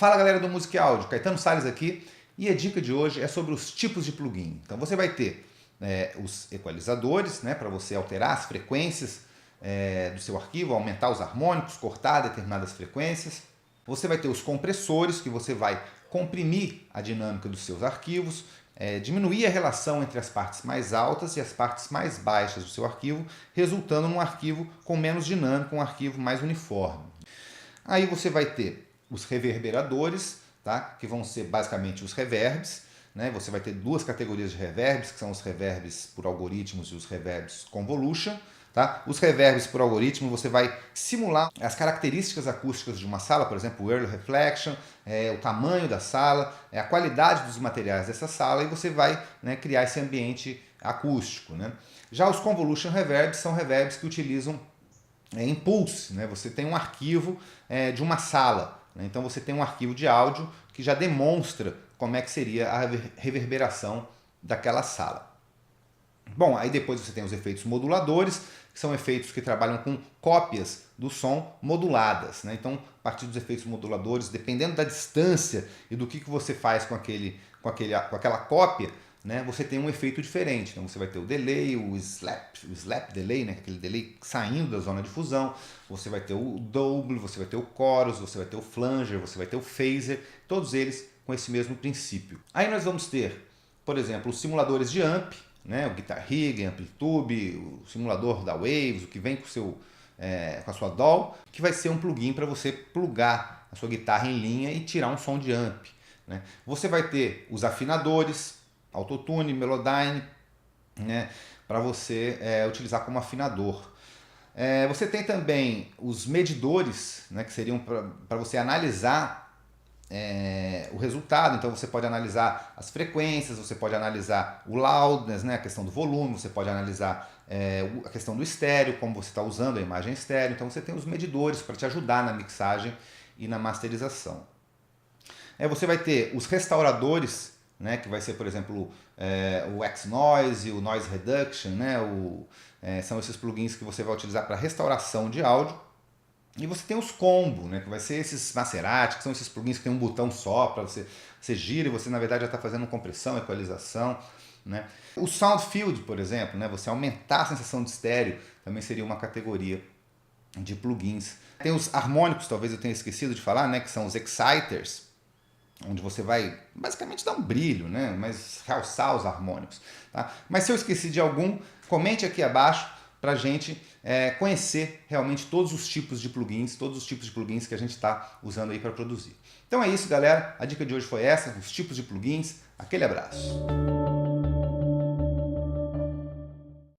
Fala galera do Music Áudio, Caetano Salles aqui e a dica de hoje é sobre os tipos de plugin. Então você vai ter os equalizadores, né, para você alterar as frequências do seu arquivo, aumentar os harmônicos, cortar determinadas frequências. Você vai ter os compressores, que você vai comprimir a dinâmica dos seus arquivos, diminuir a relação entre as partes mais altas e as partes mais baixas do seu arquivo, resultando num arquivo com menos dinâmica, um arquivo mais uniforme. Aí você vai ter os reverberadores, tá? Que vão ser basicamente os reverbs, né? Você vai ter duas categorias de reverbs, que são os reverbs por algoritmos e os reverbs convolution. Tá? Os reverbs por algoritmo, você vai simular as características acústicas de uma sala, por exemplo, o early reflection, o tamanho da sala, a qualidade dos materiais dessa sala, e você vai, né, criar esse ambiente acústico. Né? Já os convolution reverbs são reverbs que utilizam impulse, né? Você tem um arquivo de uma sala, né? Então você tem um arquivo de áudio que já demonstra como é que seria a reverberação daquela sala. Bom, aí depois você tem os efeitos moduladores, que são efeitos que trabalham com cópias do som moduladas, né? Então, a partir dos efeitos moduladores, dependendo da distância e do que você faz com aquela cópia, né, você tem um efeito diferente. Então você vai ter o delay, o slap delay, né, aquele delay saindo da zona de fusão, você vai ter o double, você vai ter o chorus, você vai ter o flanger, você vai ter o phaser, todos eles com esse mesmo princípio. Aí nós vamos ter, por exemplo, os simuladores de amp, né, o Guitar Rig, Amplitude, o simulador da Waves, o que vem com a sua DAW, que vai ser um plugin para você plugar a sua guitarra em linha e tirar um som de amp. Né? Você vai ter os afinadores, Autotune, Melodyne, né, para você utilizar como afinador. Você tem também os medidores, né, que seriam para você analisar o resultado. Então você pode analisar as frequências, você pode analisar o loudness, né, a questão do volume, você pode analisar a questão do estéreo, como você está usando a imagem estéreo. Então você tem os medidores para te ajudar na mixagem e na masterização. Você vai ter os restauradores, né, que vai ser, por exemplo, o X-Noise e o Noise Reduction, né, são esses plugins que você vai utilizar para restauração de áudio. E você tem os combo, né, que vai ser esses Maserati, que são esses plugins que tem um botão só para você gira e você na verdade já está fazendo compressão, equalização. Né. O Sound Field, por exemplo, né, você aumentar a sensação de estéreo, também seria uma categoria de plugins. Tem os harmônicos, talvez eu tenha esquecido de falar, né, que são os Exciters, onde você vai basicamente dar um brilho, né, mas realçar os harmônicos. Tá? Mas se eu esqueci de algum, comente aqui abaixo para a gente conhecer realmente todos os tipos de plugins, que a gente está usando aí para produzir. Então é isso, galera. A dica de hoje foi essa, os tipos de plugins. Aquele abraço.